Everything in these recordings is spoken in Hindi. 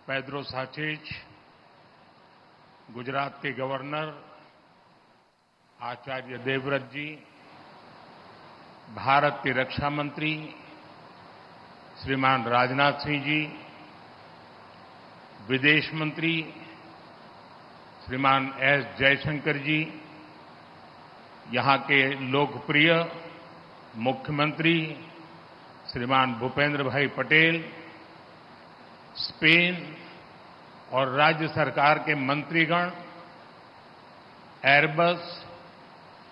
पेड्रो साnchez, गुजरात के गवर्नर आचार्य देवव्रत जी, भारत के रक्षा मंत्री श्रीमान राजनाथ सिंह जी, विदेश मंत्री श्रीमान एस जयशंकर जी, यहां के लोकप्रिय मुख्यमंत्री श्रीमान भूपेंद्र भाई पटेल, स्पेन और राज्य सरकार के मंत्रीगण, एयरबस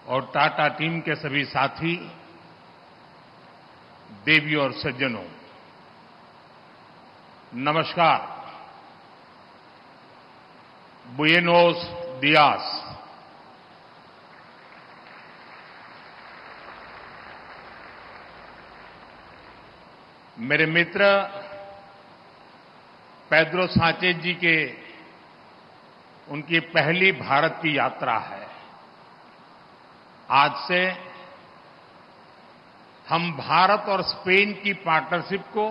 और टाटा टीम के सभी साथी, देवी और सज्जनों, नमस्कार। बुएनोस दियास। मेरे मित्र पेड्रो साnchez जी के उनकी पहली भारत की यात्रा है। आज से हम भारत और स्पेन की पार्टनरशिप को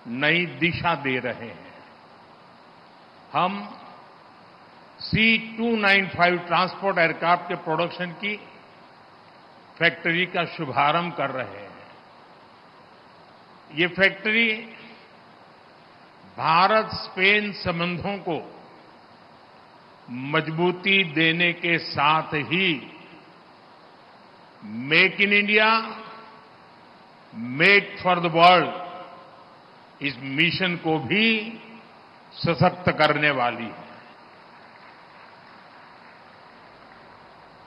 नई दिशा दे रहे हैं। हम C295 ट्रांसपोर्ट एयरक्राफ्ट के प्रोडक्शन की फैक्ट्री का शुभारंभ कर रहे हैं। ये फैक्ट्री भारत स्पेन संबंधों को मजबूती देने के साथ ही make in India, make for the world इस मिशन को भी सशक्त करने वाली है।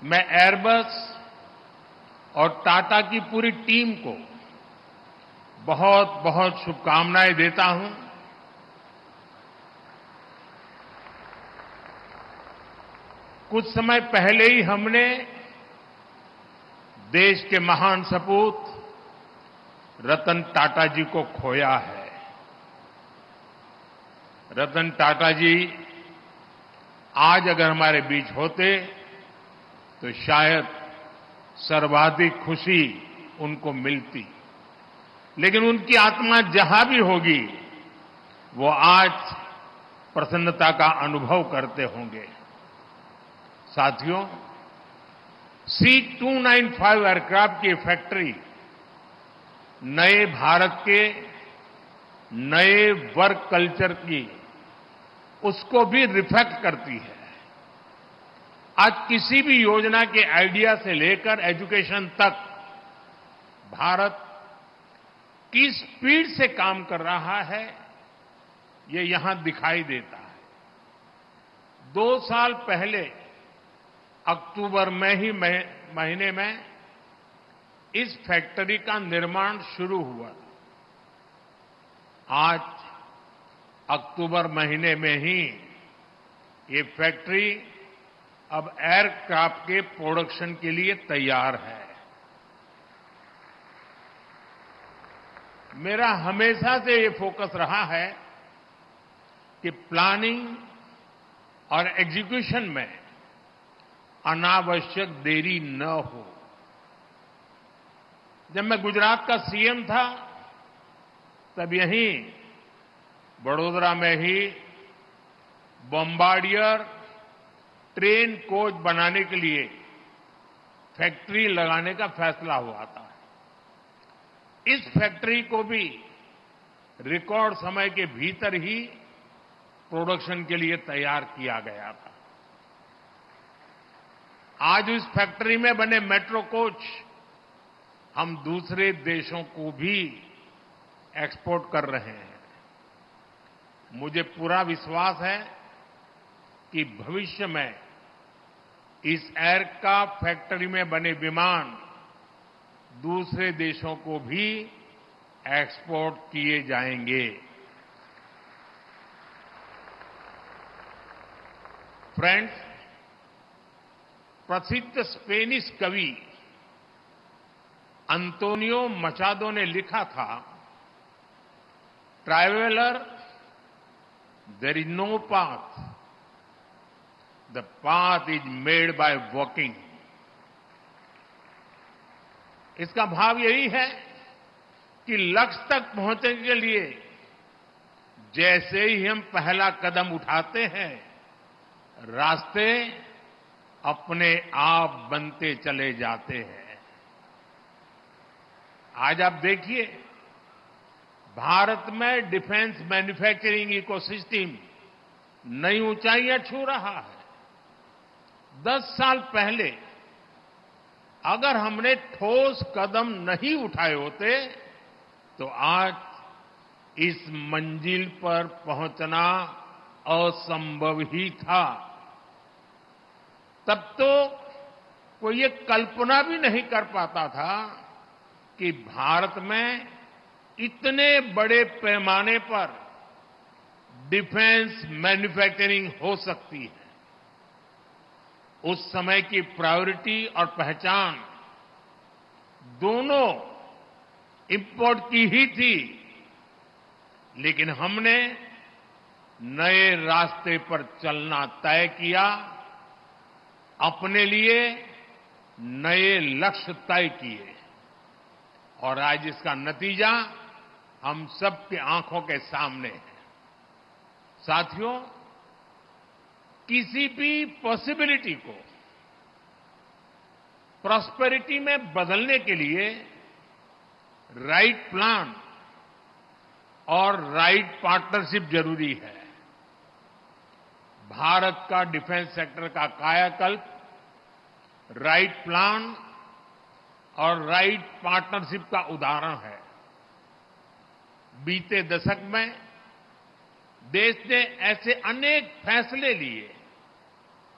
मैं एयरबस और टाटा की पूरी टीम को बहुत बहुत शुभकामनाएं देता हूं। कुछ समय पहले ही हमने देश के महान सपूत रतन टाटा जी को खोया है। रतन टाटा जी आज अगर हमारे बीच होते तो शायद सर्वाधिक खुशी उनको मिलती, लेकिन उनकी आत्मा जहां भी होगी वो आज प्रसन्नता का अनुभव करते होंगे। साथियों, C295 एयरक्राफ्ट की फैक्ट्री नए भारत के नए वर्क कल्चर की उसको भी रिफ्लेक्ट करती है। आज किसी भी योजना के आइडिया से लेकर एजुकेशन तक भारत किस स्पीड से काम कर रहा है, ये यहां दिखाई देता है। 2 साल पहले अक्टूबर में ही महीने में इस फैक्ट्री का निर्माण शुरू हुआ। आज अक्टूबर महीने में ही ये फैक्ट्री अब एयरक्राफ्ट के प्रोडक्शन के लिए तैयार है। मेरा हमेशा से ये फोकस रहा है कि प्लानिंग और एग्जीक्यूशन में अनावश्यक देरी न हो। जब मैं गुजरात का सीएम था तब यहीं बड़ोदरा में ही बॉम्बार्डियर ट्रेन कोच बनाने के लिए फैक्ट्री लगाने का फैसला हुआ था। इस फैक्ट्री को भी रिकॉर्ड समय के भीतर ही प्रोडक्शन के लिए तैयार किया गया था। आज इस फैक्ट्री में बने मेट्रो कोच हम दूसरे देशों को भी एक्सपोर्ट कर रहे हैं। मुझे पूरा विश्वास है कि भविष्य में इस एयरक्राफ्ट फैक्ट्री में बने विमान दूसरे देशों को भी एक्सपोर्ट किए जाएंगे। फ्रेंड्स, प्रसिद्ध स्पेनिश कवि अंतोनियो मचादो ने लिखा था, traveller there is no path, the path is made by walking. इसका भाव यही है कि लक्ष्य तक पहुंचने के लिए जैसे ही हम पहला कदम उठाते हैं, रास्ते अपने आप बनते चले जाते हैं। आज आप देखिए, भारत में डिफेंस मैन्युफैक्चरिंग इकोसिस्टम नई ऊंचाइयां छू रहा है। 10 साल पहले अगर हमने ठोस कदम नहीं उठाए होते तो आज इस मंजिल पर पहुंचना असंभव ही था। तब तो कोई ये कल्पना भी नहीं कर पाता था कि भारत में इतने बड़े पैमाने पर डिफेंस मैन्युफैक्चरिंग हो सकती है। उस समय की प्रायोरिटी और पहचान दोनों इंपोर्ट की ही थी, लेकिन हमने नए रास्ते पर चलना तय किया, अपने लिए नए लक्ष्य तय किए और आज इसका नतीजा हम सबकी आंखों के सामने है। साथियों, किसी भी पॉसिबिलिटी को प्रॉस्पेरिटी में बदलने के लिए राइट प्लान और राइट पार्टनरशिप जरूरी है। भारत का डिफेंस सेक्टर का कायाकल्प राइट प्लान और राइट पार्टनरशिप का उदाहरण है। बीते दशक में देश ने ऐसे अनेक फैसले लिए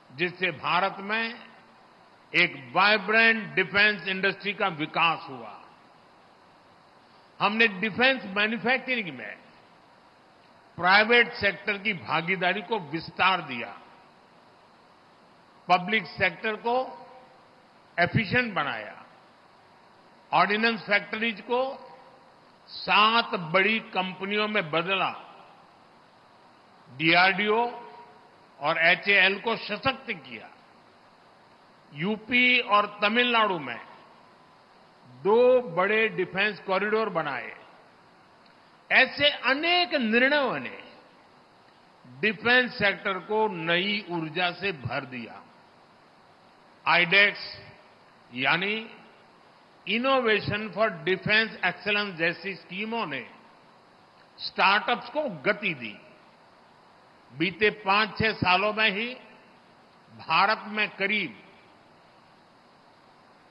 जिससे भारत में एक वाइब्रेंट डिफेंस इंडस्ट्री का विकास हुआ। हमने डिफेंस मैन्युफैक्चरिंग में प्राइवेट सेक्टर की भागीदारी को विस्तार दिया, पब्लिक सेक्टर को एफिशिएंट बनाया, ऑर्डिनेंस फैक्ट्रीज को 7 बड़ी कंपनियों में बदला, डीआरडीओ और एचएएल को सशक्त किया, यूपी और तमिलनाडु में 2 बड़े डिफेंस कॉरिडोर बनाए। ऐसे अनेक निर्णयों ने डिफेंस सेक्टर को नई ऊर्जा से भर दिया। आईडेक्स यानी इनोवेशन फॉर डिफेंस एक्सेलेंस जैसी स्कीमों ने स्टार्टअप्स को गति दी। बीते 5-6 सालों में ही भारत में करीब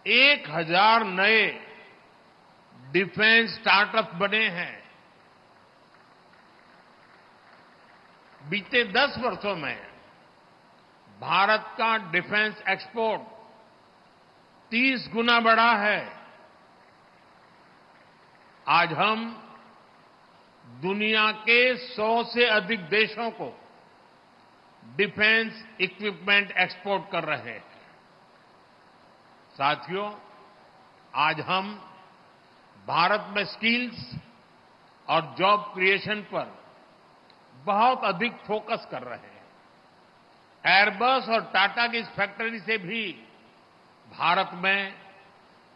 1000 नए डिफेंस स्टार्टअप बने हैं। बीते 10 वर्षों में भारत का डिफेंस एक्सपोर्ट 30 गुना बढ़ा है। आज हम दुनिया के 100 से अधिक देशों को डिफेंस इक्विपमेंट एक्सपोर्ट कर रहे हैं। साथियों, आज हम भारत में स्किल्स और जॉब क्रिएशन पर बहुत अधिक फोकस कर रहे हैं। एयरबस और टाटा की इस फैक्ट्री से भी भारत में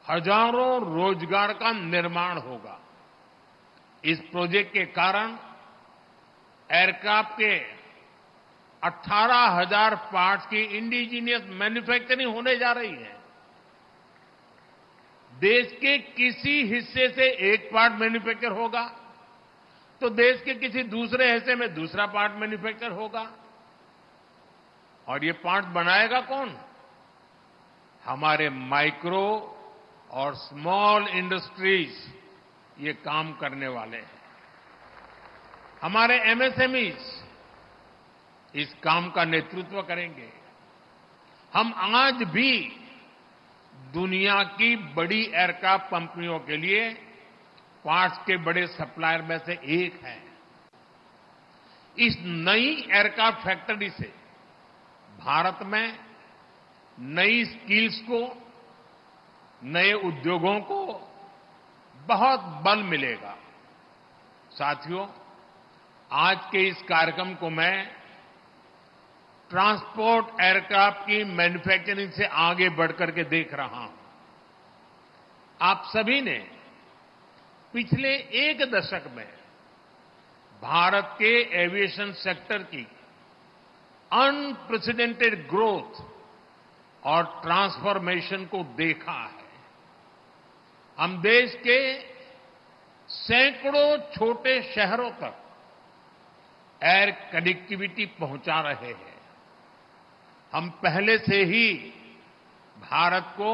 हजारों रोजगार का निर्माण होगा। इस प्रोजेक्ट के कारण एयरक्राफ्ट के 18,000 पार्ट्स की इंडिजीनियस मैन्युफैक्चरिंग होने जा रही है। देश के किसी हिस्से से एक पार्ट मैन्युफैक्चर होगा तो देश के किसी दूसरे हिस्से में दूसरा पार्ट मैन्युफैक्चर होगा। और ये पार्ट बनाएगा कौन? हमारे माइक्रो और स्मॉल इंडस्ट्रीज ये काम करने वाले हैं। हमारे एमएसएमईज इस काम का नेतृत्व करेंगे। हम आज भी दुनिया की बड़ी एयरक्राफ्ट कंपनियों के लिए पार्ट्स के बड़े सप्लायर में से एक है। इस नई एयरक्राफ्ट फैक्ट्री से भारत में नई स्किल्स को, नए उद्योगों को बहुत बल मिलेगा। साथियों, आज के इस कार्यक्रम को मैं ट्रांसपोर्ट एयरक्राफ्ट की मैन्युफैक्चरिंग से आगे बढ़कर के देख रहा हूं। आप सभी ने पिछले 1 दशक में भारत के एविएशन सेक्टर की अनप्रेसिडेंटेड ग्रोथ और ट्रांसफॉर्मेशन को देखा है। हम देश के सैकड़ों छोटे शहरों तक एयर कनेक्टिविटी पहुंचा रहे हैं। हम पहले से ही भारत को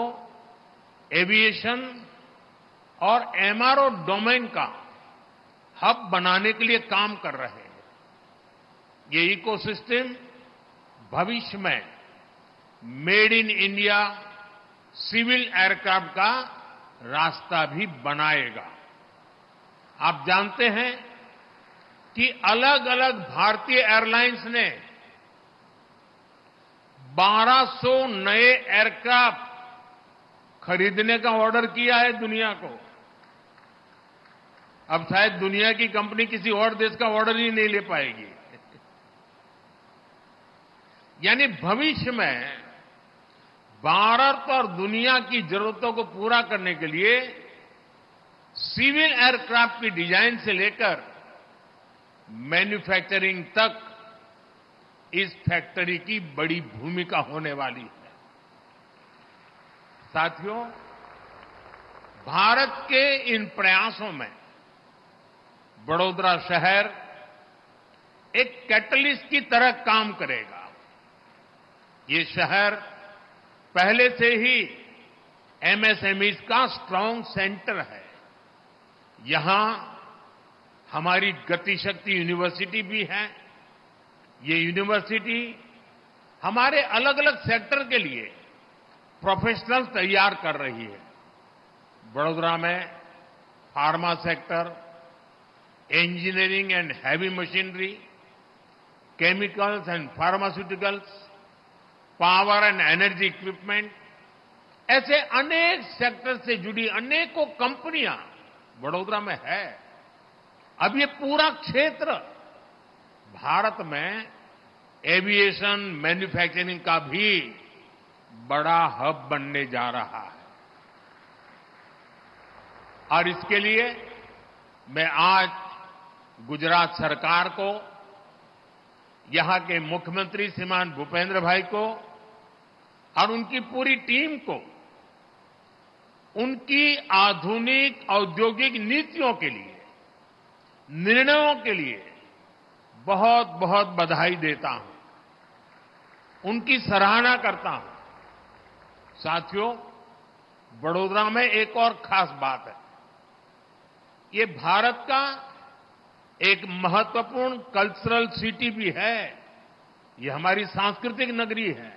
एविएशन और एमआरओ डोमेन का हब बनाने के लिए काम कर रहे हैं। ये इकोसिस्टम भविष्य में made in India civil aircraft का रास्ता भी बनाएगा। आप जानते हैं कि अलग अलग भारतीय एयरलाइंस ने 1200 नए एयरक्राफ्ट खरीदने का ऑर्डर किया है दुनिया को। अब शायद दुनिया की कंपनी किसी और देश का ऑर्डर ही नहीं ले पाएगी। यानी भविष्य में भारत और दुनिया की जरूरतों को पूरा करने के लिए सिविल एयरक्राफ्ट की डिजाइन से लेकर मैन्युफैक्चरिंग तक इस फैक्ट्री की बड़ी भूमिका होने वाली है। साथियों, भारत के इन प्रयासों में वडोदरा शहर एक कैटलिस्ट की तरह काम करेगा। ये शहर पहले से ही एमएसएमईज का स्ट्रांग सेंटर है। यहां हमारी गतिशक्ति यूनिवर्सिटी भी है। ये यूनिवर्सिटी हमारे अलग अलग सेक्टर के लिए प्रोफेशनल तैयार कर रही है। वडोदरा में pharma sector, engineering and heavy machinery, chemicals and pharmaceuticals, power and energy equipment, ऐसे अनेक सेक्टर से जुड़ी अनेकों कंपनियां वडोदरा में है। अब ये पूरा क्षेत्र भारत में एविएशन मैन्युफैक्चरिंग का भी बड़ा हब बनने जा रहा है। और इसके लिए मैं आज गुजरात सरकार को, यहां के मुख्यमंत्री श्रीमान भूपेंद्र भाई को और उनकी पूरी टीम को उनकी आधुनिक औद्योगिक नीतियों के लिए, निर्णयों के लिए बहुत बहुत बधाई देता हूं, उनकी सराहना करता हूं। साथियों, वडोदरा में एक और खास बात है। ये भारत का एक महत्वपूर्ण कल्चरल सिटी भी है। ये हमारी सांस्कृतिक नगरी है।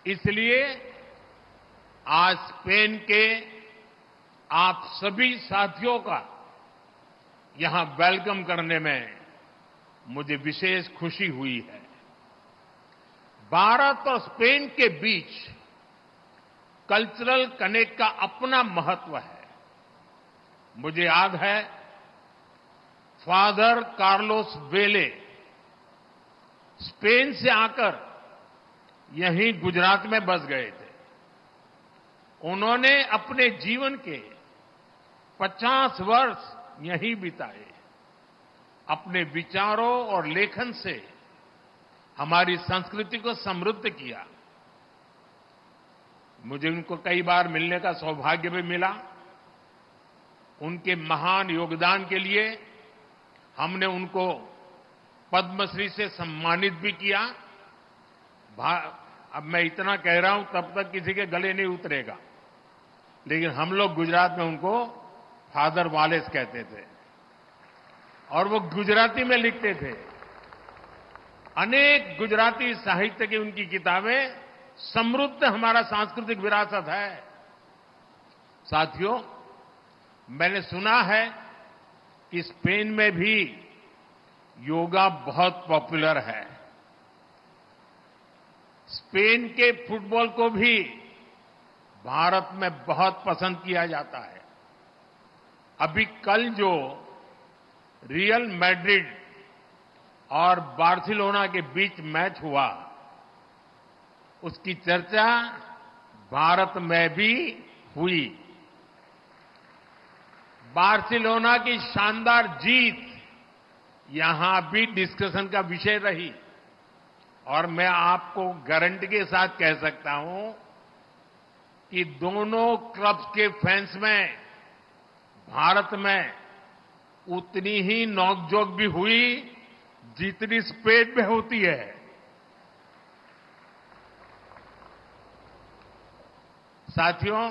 इसलिए आज स्पेन के आप सभी साथियों का यहां वेलकम करने में मुझे विशेष खुशी हुई है। भारत और स्पेन के बीच कल्चरल कनेक्ट का अपना महत्व है। मुझे याद है, फादर कार्लोस वेले स्पेन से आकर यहीं गुजरात में बस गए थे। उन्होंने अपने जीवन के 50 वर्ष यहीं बिताए। अपने विचारों और लेखन से हमारी संस्कृति को समृद्ध किया। मुझे उनको कई बार मिलने का सौभाग्य भी मिला। उनके महान योगदान के लिए हमने उनको पद्मश्री से सम्मानित भी किया। अब मैं इतना कह रहा हूं, तब तक किसी के गले नहीं उतरेगा, लेकिन हम लोग गुजरात में उनको फादर वालेस कहते थे और वो गुजराती में लिखते थे। अनेक गुजराती साहित्य की उनकी किताबें समृद्ध हमारा सांस्कृतिक विरासत है। साथियों, मैंने सुना है कि स्पेन में भी योगा बहुत पॉपुलर है। स्पेन के फुटबॉल को भी भारत में बहुत पसंद किया जाता है। अभी कल जो रियल मैड्रिड और बार्सिलोना के बीच मैच हुआ, उसकी चर्चा भारत में भी हुई। बार्सिलोना की शानदार जीत यहां भी डिस्कशन का विषय रही और मैं आपको गारंटी के साथ कह सकता हूं कि दोनों क्लब्स के फैंस में भारत में उतनी ही नोकझोंक भी हुई जितनी स्पेन में होती है। साथियों,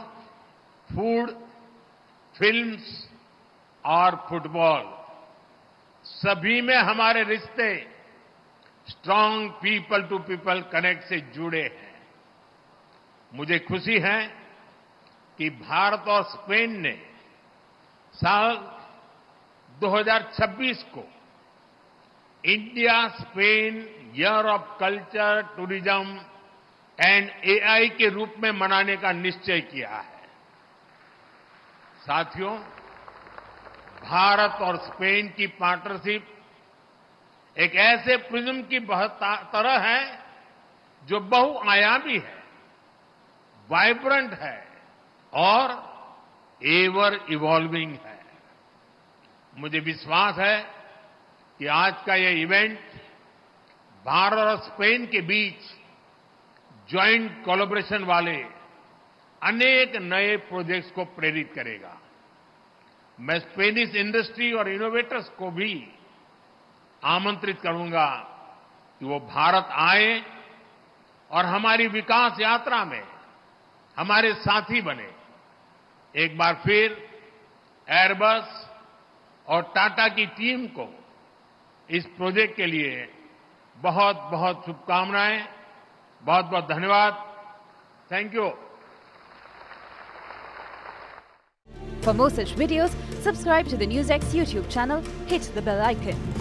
फूड, फिल्म्स और फुटबॉल सभी में हमारे रिश्ते strong people to people connect से जुड़े हैं। मुझे खुशी है कि भारत और स्पेन ने साल 2026 को India Spain year of culture, tourism and AI के रूप में मनाने का निश्चय किया है। साथियों, भारत और स्पेन की पार्टनरशिप एक ऐसे प्रिज्म की तरह है जो बहुआयामी है, वाइब्रेंट है और एवर इवॉल्विंग है। मुझे विश्वास है कि आज का ये इवेंट भारत और स्पेन के बीच ज्वाइंट कोलैबोरेशन वाले अनेक नए प्रोजेक्ट्स को प्रेरित करेगा। मैं स्पेनिश इंडस्ट्री और इनोवेटर्स को भी आमंत्रित करूंगा कि वो भारत आए और हमारी विकास यात्रा में हमारे साथी बने। एक बार फिर एयरबस और टाटा की टीम को इस प्रोजेक्ट के लिए बहुत बहुत शुभकामनाएं, बहुत बहुत धन्यवाद। Thank you. For more such videos, subscribe to the NewsX YouTube channel, hit the bell icon.